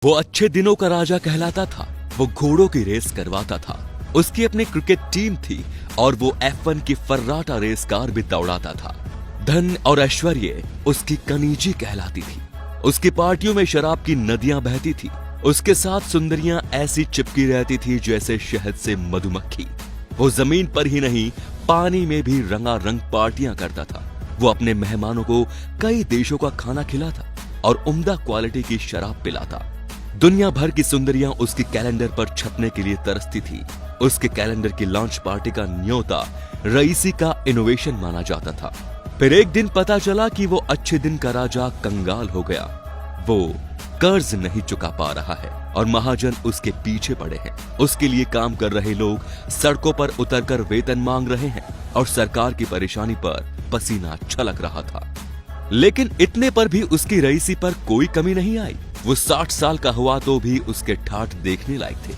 वो अच्छे दिनों का राजा कहलाता था। वो घोड़ों की रेस करवाता था। उसकी अपनी क्रिकेट टीम थी और वो F1 की फर्राटा रेस कार भी दौड़ाता था। धन और ऐश्वर्य उसकी कनीजी कहलाती थी। उसकी पार्टियों में शराब की नदियां बहती थी। उसके साथ सुंदरियां ऐसी चिपकी रहती थी जैसे शहद से मधुमक्खी। वो जमीन पर ही नहीं, पानी में भी रंगारंग पार्टियां करता था। वो अपने मेहमानों को कई देशों का खाना खिलाता और उम्दा क्वालिटी की शराब पिलाता। दुनिया भर की सुंदरियां उसके कैलेंडर पर छपने के लिए तरसती थी। उसके कैलेंडर की लॉन्च पार्टी का न्योता रईसी का इनोवेशन माना जाता था। फिर एक दिन पता चला कि वो अच्छे दिन का राजा कंगाल हो गया। वो कर्ज नहीं चुका पा रहा है और महाजन उसके पीछे पड़े हैं। उसके लिए काम कर रहे लोग सड़कों पर उतरकर वेतन मांग रहे हैं और सरकार की परेशानी पर पसीना छलक रहा था। लेकिन इतने पर भी उसकी रईसी पर कोई कमी नहीं आई। वो 60 साल का हुआ तो भी उसके ठाठ देखने लायक थे।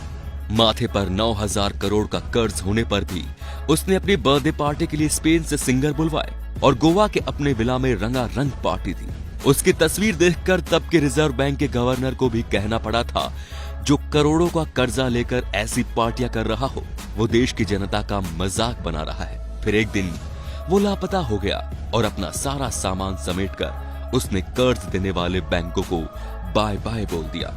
माथे पर 9,000 करोड़ का कर्ज होने पर भी उसने अपनी बर्थडे पार्टी के लिए स्पेन से सिंगर बुलवाए और गोवा के अपने विला में रंगारंग पार्टी थी। उसकी तस्वीर देखकर तब के रिजर्व बैंक के गवर्नर को भी कहना पड़ा था, जो करोड़ों का कर्जा लेकर ऐसी पार्टियां कर रहा हो, वो देश की जनता का मजाक बना रहा है। फिर एक दिन वो लापता हो गया और अपना सारा सामान समेटकर उसने कर्ज देने वाले बैंकों को बाय बाय बोल दिया।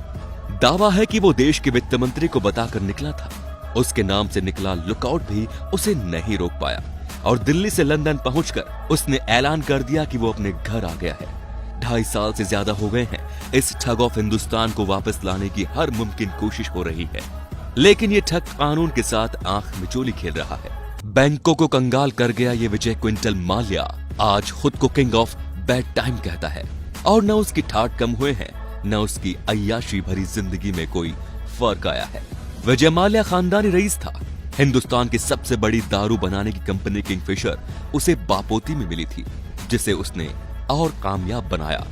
दावा है कि वो देश के वित्त मंत्री को बताकर निकला था। उसके नाम से निकला लुकआउट भी उसे नहीं रोक पाया और दिल्ली से लंदन पहुंचकर उसने ऐलान कर दिया कि वो अपने घर आ गया है। 2.5 साल से ज्यादा हो गए हैं इस ठग ऑफ हिंदुस्तान को वापस लाने की हर मुमकिन कोशिश हो रही है, लेकिन ये ठग कानून के साथ आंख मिचोली खेल रहा है। बैंकों को कंगाल कर गया ये विजय क्विंटल माल्या आज खुद को किंग ऑफ बैड टाइम कहता है और न उसकी ठाठ कम हुए हैं, न उसकी अय्याशी भरी जिंदगी में कोई फर्क आया है। विजय माल्या खानदानी रईस था। हिंदुस्तान की सबसे बड़ी दारू बनाने की कंपनी किंगफिशर उसे बापोती में मिली थी, जिसे उसने और कामयाब बनाया।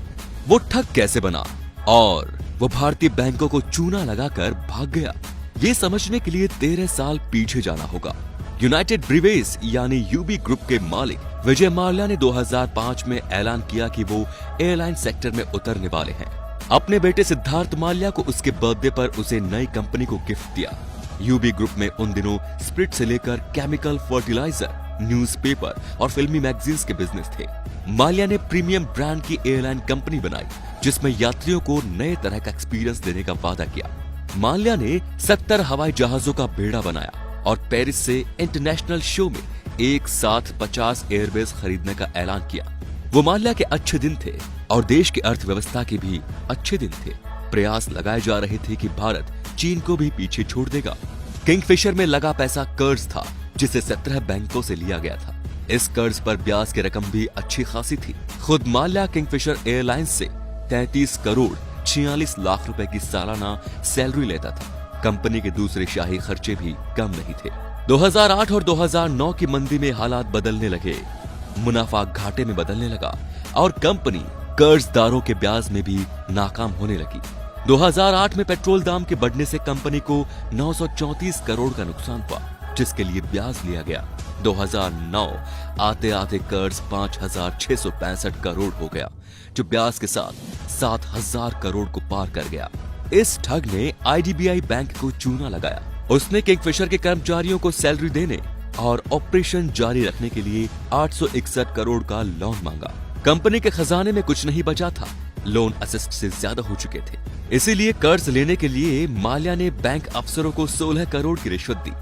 वो ठग कैसे बना और वो भारतीय बैंकों को चूना लगाकर भाग गया, ये समझने के लिए 13 साल पीछे जाना होगा। यूनाइटेड ब्रीवेज यानी यूबी ग्रुप के मालिक विजय माल्या ने 2005 में ऐलान किया कि वो एयरलाइन सेक्टर में उतरने वाले हैं। अपने बेटे सिद्धार्थ माल्या को उसके बर्थडे पर उसे नई कंपनी को गिफ्ट दिया। यूबी ग्रुप में उन दिनों स्प्रिट से लेकर केमिकल फर्टिलाइजर, न्यूज़पेपर और फिल्मी मैगजीन्स के बिजनेस थे। माल्या ने प्रीमियम ब्रांड की एयरलाइन कंपनी बनाई, जिसमें यात्रियों को नए तरह का एक्सपीरियंस देने का वादा किया। माल्या ने 70 हवाई जहाजों का बेड़ा बनाया और पेरिस से इंटरनेशनल शो में एक साथ 50 एयरबेस खरीदने का ऐलान किया। वो माल्या के अच्छे दिन थे और देश की अर्थव्यवस्था के भी अच्छे दिन थे। प्रयास लगाए जा रहे थे कि भारत चीन को भी पीछे छोड़ देगा। किंगफिशर में लगा पैसा कर्ज था, जिसे 17 बैंकों से लिया गया था। इस कर्ज पर ब्याज की रकम भी अच्छी खासी थी। खुद माल्या किंगफिशर एयरलाइंस से 33 करोड़ 46 लाख रुपए की सालाना सैलरी लेता था। कंपनी के दूसरे शाही खर्चे भी कम नहीं थे। 2008 और 2009 की मंदी में हालात बदलने लगे। मुनाफा घाटे में बदलने लगा और कंपनी कर्जदारों के ब्याज में भी नाकाम होने लगी। 2008 में पेट्रोल दाम के बढ़ने से कंपनी को 934 करोड़ का नुकसान हुआ, जिसके लिए ब्याज लिया गया। 2009 आते आते कर्ज 5,665 करोड़ हो गया, जो ब्याज के साथ 7,000 करोड़ को पार कर गया। इस ठग ने IDBI बैंक को चूना लगाया। उसने किंगफिशर के कर्मचारियों को सैलरी देने और ऑपरेशन जारी रखने के लिए 861 करोड़ का लोन मांगा। कंपनी के खजाने में कुछ नहीं बचा था। लोन असिस्ट से ज्यादा हो चुके थे। इसीलिए कर्ज लेने के लिए माल्या ने बैंक अफसरों को 16 करोड़ की रिश्वत दी।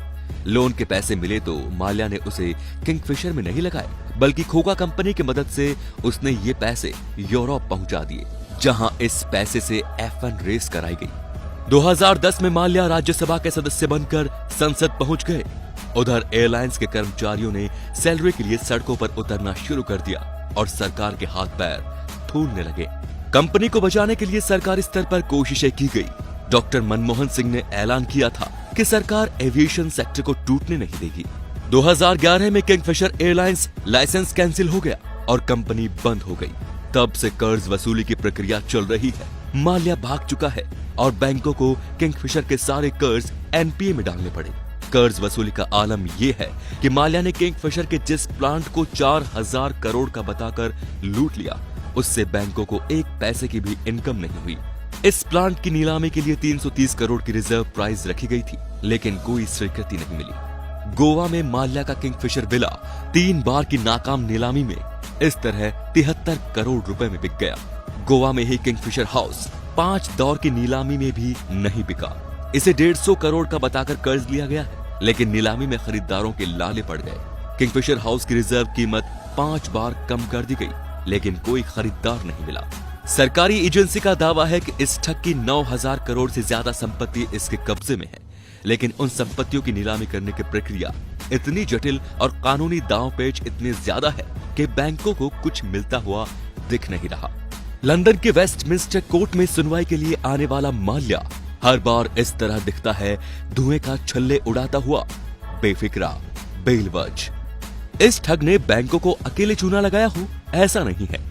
लोन के पैसे मिले तो माल्या ने उसे किंगफिशर में नहीं लगाए, बल्कि खोखा कंपनी की मदद से उसने ये पैसे यूरोप पहुंचा दिए, जहां इस पैसे से F1 रेस कराई गई। 2010 में माल्या राज्यसभा के सदस्य बनकर संसद पहुंच गए। उधर एयरलाइंस के कर्मचारियों ने सैलरी के लिए सड़कों पर उतरना शुरू कर दिया और सरकार के हाथ पैर फूलने लगे। कंपनी को बचाने के लिए सरकारी स्तर पर कोशिशें की गई। डॉक्टर मनमोहन सिंह ने ऐलान किया था कि सरकार एविएशन सेक्टर को टूटने नहीं देगी। 2011 में किंगफिशर एयरलाइंस लाइसेंस कैंसिल हो गया और कंपनी बंद हो गई। तब से कर्ज वसूली की प्रक्रिया चल रही है। माल्या भाग चुका है और बैंकों को किंगफिशर के सारे कर्ज एनपीए में डालने पड़े। कर्ज वसूली का आलम ये है कि माल्या ने किंगफिशर के जिस प्लांट को 4,000 करोड़ का बताकर लूट लिया, उससे बैंकों को एक पैसे की भी इनकम नहीं हुई। इस प्लांट की नीलामी के लिए 330 करोड़ की रिजर्व प्राइस रखी गई थी, लेकिन कोई स्वीकृति नहीं मिली। गोवा में माल्या का किंगफिशर विला 3 बार की नाकाम नीलामी में इस तरह 73 करोड़ रुपए में बिक गया। गोवा में ही किंगफिशर हाउस 5 दौर की नीलामी में भी नहीं बिका। इसे 150 करोड़ का बताकर कर्ज लिया गया है, लेकिन नीलामी में खरीदारों के लाले पड़ गए। किंगफिशर हाउस की रिजर्व कीमत 5 बार कम कर दी गई, लेकिन कोई खरीदार नहीं मिला। सरकारी एजेंसी का दावा है कि इस ठग की 9000 करोड़ से ज्यादा संपत्ति इसके कब्जे में है, लेकिन उन संपत्तियों की नीलामी करने की प्रक्रिया इतनी जटिल और कानूनी दांव-पेच इतने ज्यादा है कि बैंकों को कुछ मिलता हुआ दिख नहीं रहा। लंदन के वेस्टमिंस्टर कोर्ट में सुनवाई के लिए आने वाला माल्या हर बार इस तरह दिखता है, धुएं का छल्ले उड़ाता हुआ, बेफिक्रा, बेलवज। इस ठग ने बैंकों को अकेले चूना लगाया हो, ऐसा नहीं है।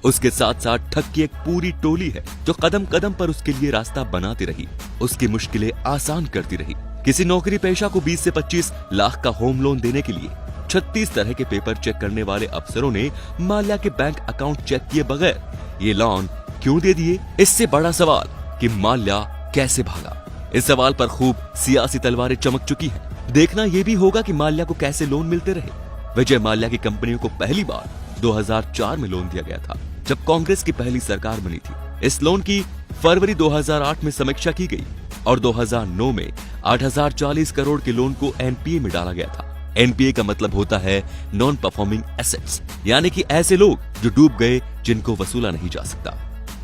उसके साथ साथ ठग की एक पूरी टोली है जो कदम कदम पर उसके लिए रास्ता बनाती रही, उसकी मुश्किलें आसान करती रही। किसी नौकरी पेशा को 20 से 25 लाख का होम लोन देने के लिए 36 तरह के पेपर चेक करने वाले अफसरों ने माल्या के बैंक अकाउंट चेक किए बगैर ये लोन क्यों दे दिए? इससे बड़ा सवाल कि माल्या कैसे भागा, इस सवाल पर खूब सियासी तलवारें चमक चुकी हैं। देखना यह भी होगा कि माल्या को कैसे लोन मिलते रहे। विजय माल्या की कंपनियों को पहली बार 2004 में लोन दिया गया था, जब कांग्रेस की पहली सरकार बनी थी। इस लोन की फरवरी 2008 में समीक्षा की गई और 2009 में 8040 करोड़ के लोन को एनपीए में डाला गया था। एनपीए का मतलब होता है नॉन परफॉर्मिंग एसेट्स, यानी कि ऐसे लोग जो डूब गए, जिनको वसूला नहीं जा सकता।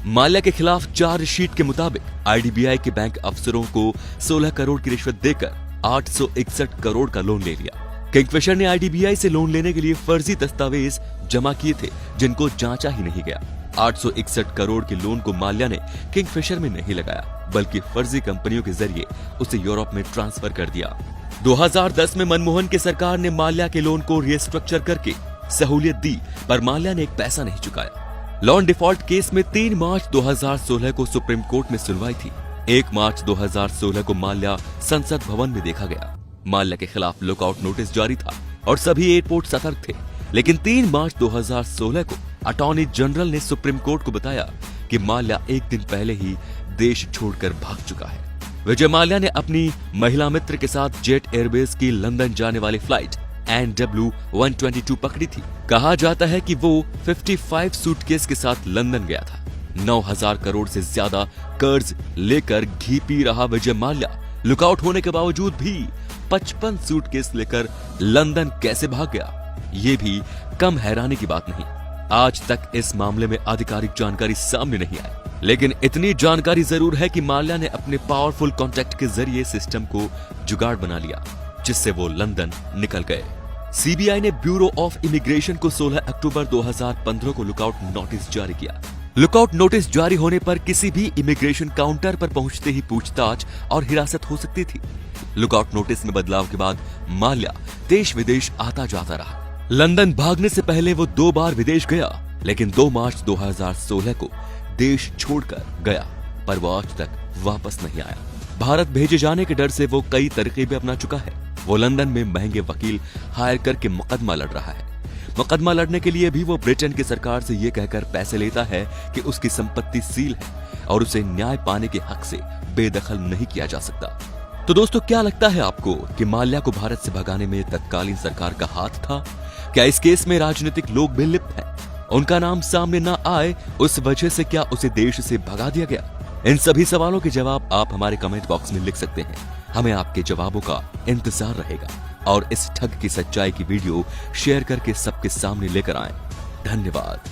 माल्या के खिलाफ चार्जशीट के मुताबिक आईडीबीआई के बैंक अफसरों को 16 करोड़ की रिश्वत देकर 861 करोड़ का लोन ले लिया। किंगफिशर ने आईडीबीआई से लोन लेने के लिए फर्जी दस्तावेज जमा किए थे, जिनको जांचा ही नहीं गया। 861 करोड़ के लोन को माल्या ने किंगफिशर में नहीं लगाया, बल्कि फर्जी कंपनियों के जरिए उसे यूरोप में ट्रांसफर कर दिया। 2010 में मनमोहन की सरकार ने माल्या के लोन को रिस्ट्रक्चर करके सहूलियत दी, पर माल्या ने एक पैसा नहीं चुकाया। लोन डिफॉल्ट केस में 3 मार्च 2016 को सुप्रीम कोर्ट में सुनवाई थी। 1 मार्च 2016 को माल्या संसद भवन में देखा गया। माल्या के खिलाफ लुकआउट नोटिस जारी था और सभी एयरपोर्ट सतर्क थे, लेकिन 3 मार्च 2016 को अटॉर्नी जनरल ने सुप्रीम कोर्ट को बताया कि माल्या एक दिन पहले ही देश छोड़कर भाग चुका है। विजय माल्या ने अपनी महिला मित्र के साथ जेट एयरवेज की लंदन जाने वाली फ्लाइट NW122 पकड़ी थी। कहा जाता है कि वो 55 सूटकेस के साथ लंदन गया था। 9000 करोड़ से ज्यादा कर्ज लेकर घी पी रहा विजय माल्या लुकआउट होने के बावजूद भी 55 सूटकेस लेकर लंदन कैसे भाग गया, ये भी कम हैरानी की बात नहीं। आज तक इस मामले में आधिकारिक जानकारी सामने नहीं आई, लेकिन इतनी जानकारी जरूर है कि माल्या ने अपने पावरफुल कॉन्टैक्ट के जरिए सिस्टम को जुगाड़ बना लिया, जिससे वो लंदन निकल गए। सीबीआई ने ब्यूरो ऑफ इमिग्रेशन को 16 अक्टूबर 2015 को लुकआउट नोटिस जारी किया। लुकआउट नोटिस जारी होने पर किसी भी इमिग्रेशन काउंटर पर पहुंचते ही पूछताछ और हिरासत हो सकती थी। लुकआउट नोटिस में बदलाव के बाद माल्या देश विदेश आता जाता रहा। लंदन भागने से पहले वो 2 बार विदेश गया, लेकिन 2 मार्च 2016 को देश छोड़कर गया, पर वो आज तक वापस नहीं आया। भारत भेजे जाने के डर से वो कई तरकीबें अपना चुका है। वो लंदन में महंगे वकील हायर करके मुकदमा लड़ रहा है। मुकदमा लड़ने के लिए भी वो ब्रिटेन की सरकार से ये कहकर पैसे लेता है कि उसकी संपत्ति सील है और उसे न्याय पाने के हक से बेदखल नहीं किया जा सकता। तो दोस्तों, क्या लगता है आपको कि माल्या को भारत से भगाने में तत्कालीन सरकार का हाथ था? क्या इस केस में राजनीतिक लोग भी लिप्त हैं? उनका नाम सामने न आए, उस वजह से क्या उसे देश से भगा दिया गया? इन सभी सवालों के जवाब आप हमारे कमेंट बॉक्स में लिख सकते हैं। हमें आपके जवाबों का इंतजार रहेगा और इस ठग की सच्चाई की वीडियो शेयर करके सबके सामने लेकर आएं। धन्यवाद।